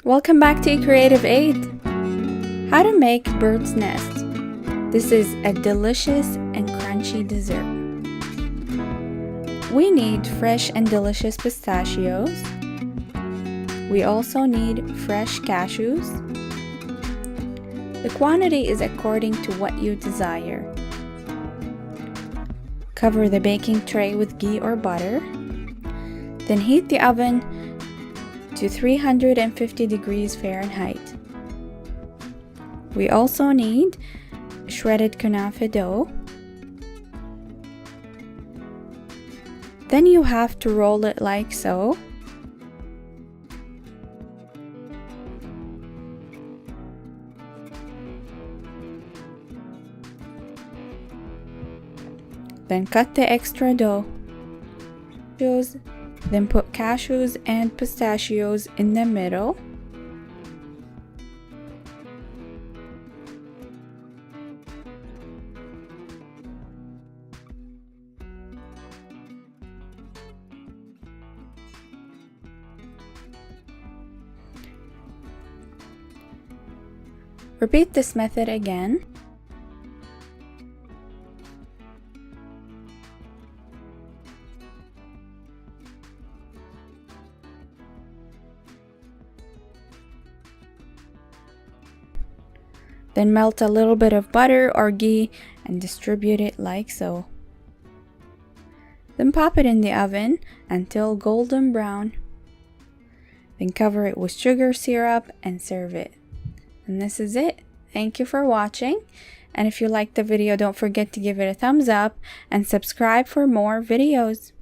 Welcome back to eCreativeAid. How to make bird's nest. This is a delicious and crunchy dessert. We need fresh and delicious pistachios. We also need fresh cashews. The quantity is according to what you desire. Cover the baking tray with ghee or butter. Then heat the oven to 350 degrees Fahrenheit. We also need shredded Kunefe dough. Then you have to roll it like so. Then cut the extra dough. Then put cashews and pistachios in the middle. Repeat this method again. Then melt a little bit of butter or ghee and distribute it like so. Then pop it in the oven until golden brown. Then cover it with sugar syrup and serve it. And this is it. Thank you for watching. And if you liked the video, don't forget to give it a thumbs up and subscribe for more videos.